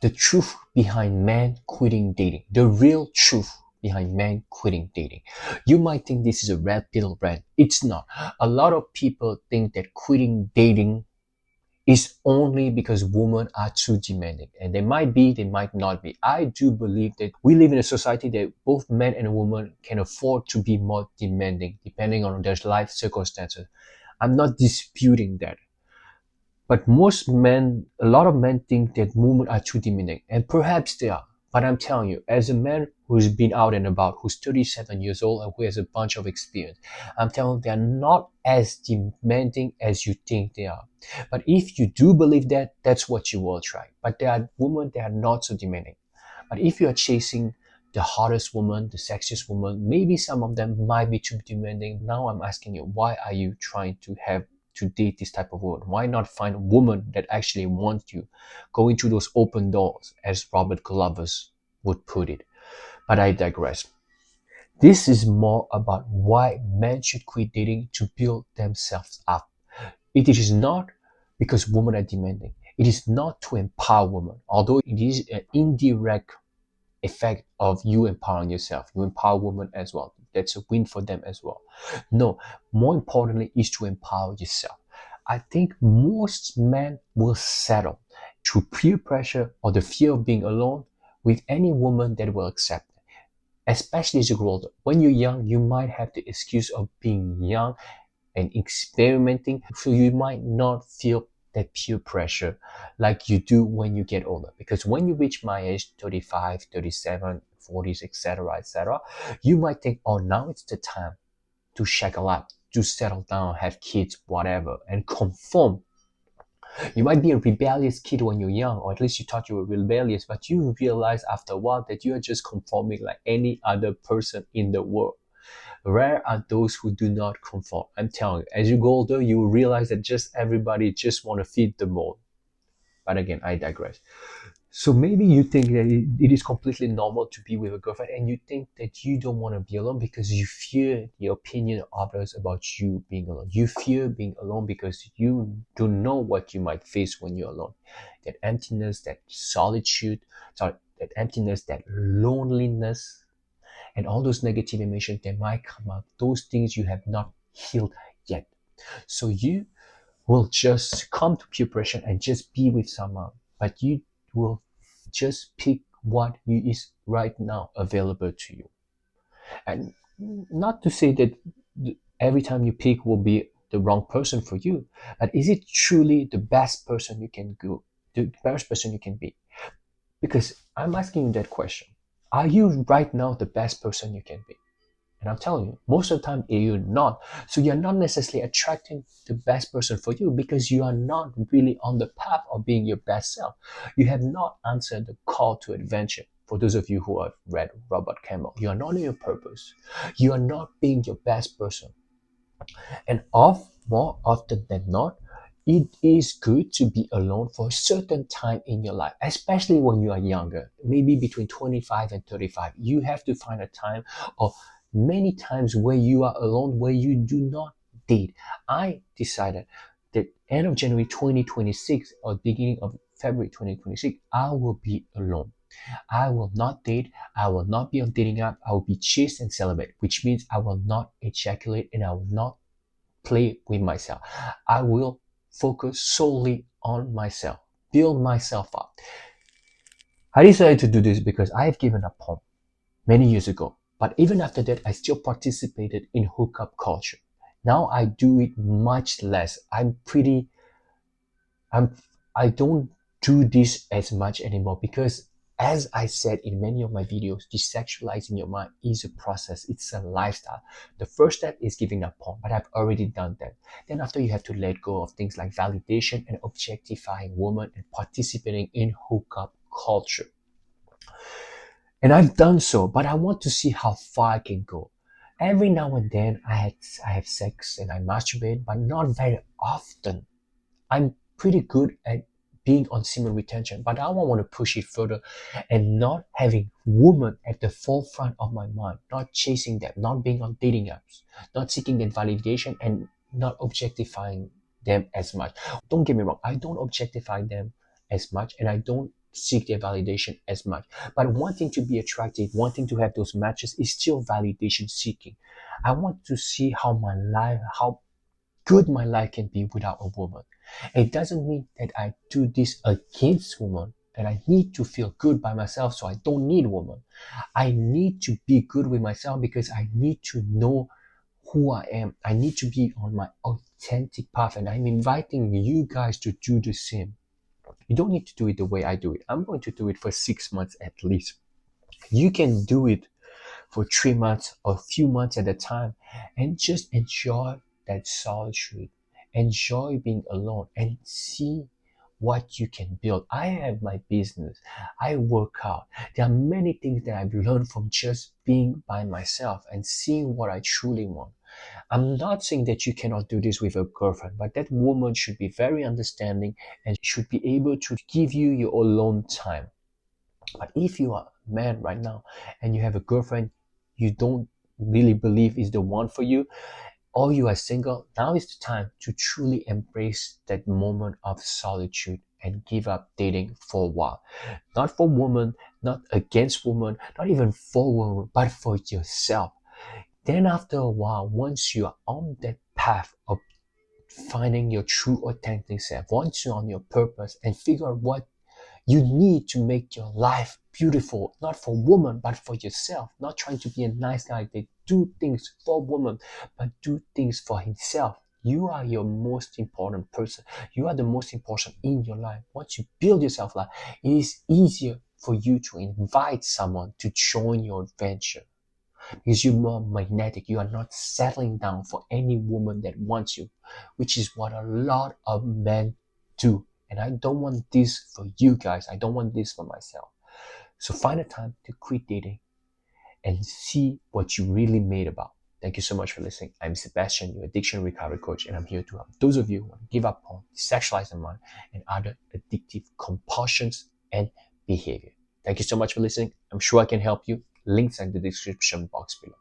the truth behind men quitting dating, the real truth behind men quitting dating. You might think this is a red pill brand. It's not. A lot of people think that quitting dating is only because women are too demanding. And they might be, they might not be. I do believe that we live in a society that both men and women can afford to be more demanding depending on their life circumstances. I'm not disputing that. But most men, a lot of men think that women are too demanding, and perhaps they are. But I'm telling you, as a man who's been out and about, who's 37 years old and who has a bunch of experience, I'm telling you, they're not as demanding as you think they are. But if you do believe that, that's what you will try. But there are women that are not so demanding. But if you are chasing the hottest woman, the sexiest woman, maybe some of them might be too demanding. Now I'm asking you, why are you trying to date this type of woman? Why not find a woman that actually wants you, going through those open doors, as Robert Columbus would put it? But I digress. This is more about why men should quit dating to build themselves up. It is not because women are demanding. It is not to empower women, although it is an indirect effect of you empowering yourself. You empower women as well. That's a win for them as well. No, more importantly is to empower yourself. I think most men will settle through peer pressure or the fear of being alone with any woman that will accept them. Especially as you grow older. When you're young, you might have the excuse of being young and experimenting, so you might not feel that peer pressure like you do when you get older. Because when you reach my age, 35, 37, 40s, etc., you might think, oh, now it's the time to shackle up, to settle down, have kids, whatever, and conform. You might be a rebellious kid when you're young, or at least you thought you were rebellious, but you realize after a while that you are just conforming like any other person in the world. Rare are those who do not conform. I'm telling you, as you go older, you will realize that just everybody just want to fit the mold. But again, I digress. So maybe you think that it is completely normal to be with a girlfriend, and you think that you don't want to be alone because you fear the opinion of others about you being alone. You fear being alone because you don't know what you might face when you're alone. That emptiness, that solitude, that emptiness, that loneliness, and all those negative emotions that might come up, those things you have not healed yet. So you will just come to peer pressure and just be with someone, but you will just pick what is right now available to you. And not to say that every time you pick will be the wrong person for you, but is it truly the best person you can go, the best person you can be? Because I'm asking you that question. Are you right now the best person you can be? And I'm telling you, most of the time you're not. So you're not necessarily attracting the best person for you because you are not really on the path of being your best self. You have not answered the call to adventure. For those of you who have read Robert Campbell, you are not in your purpose. You are not being your best person. And more often than not, it is good to be alone for a certain time in your life, especially when you are younger, maybe between 25 and 35. You have to find a time or many times where you are alone, where you do not date. I decided that end of January 2026 or beginning of February 2026, I will be alone. I will not date. I will not be on dating app. I will be chaste and celibate, which means I will not ejaculate and I will not play with myself. I will focus solely on myself, build myself up. I decided to do this because I have given up porn many years ago. But even after that, I still participated in hookup culture. Now I do it much less. I don't do this as much anymore because as I said in many of my videos, desexualizing your mind is a process. It's a lifestyle. The first step is giving up porn, but I've already done that. Then after you have to let go of things like validation and objectifying women and participating in hookup culture. And I've done so, but I want to see how far I can go. Every now and then I have sex and I masturbate, but not very often. I'm pretty good at being on semen retention, but I want to push it further and not having women at the forefront of my mind, not chasing them, not being on dating apps, not seeking that validation and not objectifying them as much. Don't get me wrong, I don't objectify them as much and I don't seek their validation as much. But wanting to be attractive, wanting to have those matches is still validation seeking. I want to see how good my life can be without a woman. It doesn't mean that I do this against women, that I need to feel good by myself so I don't need a woman. I need to be good with myself because I need to know who I am. I need to be on my authentic path, and I'm inviting you guys to do the same. You don't need to do it the way I do it. I'm going to do it for 6 months at least. You can do it for 3 months or a few months at a time and just enjoy that solitude. Enjoy being alone and see what you can build. I have my business. I work out. There are many things that I've learned from just being by myself and seeing what I truly want. I'm not saying that you cannot do this with a girlfriend, but that woman should be very understanding and should be able to give you your alone time. But if you are a man right now and you have a girlfriend you don't really believe is the one for you, or you are single, now is the time to truly embrace that moment of solitude and give up dating for a while. Not for women, not against women, not even for women, but for yourself. Then after a while, once you are on that path of finding your true authentic self, once you're on your purpose and figure out what you need to make your life beautiful, not for women, but for yourself. Not trying to be a nice guy that do things for women, but do things for himself. You are your most important person. You are the most important in your life. Once you build yourself life, it is easier for you to invite someone to join your adventure because you're more magnetic. You are not settling down for any woman that wants you, which is what a lot of men do. And I don't want this for you guys. I don't want this for myself. So find a time to quit dating and see what you really made about. Thank you so much for listening. I'm Sebastian, your addiction recovery coach, and I'm here to help those of you who want to give up on desexualize their mind and other addictive compulsions and behavior. Thank you so much for listening. I'm sure I can help you. Links in the description box below.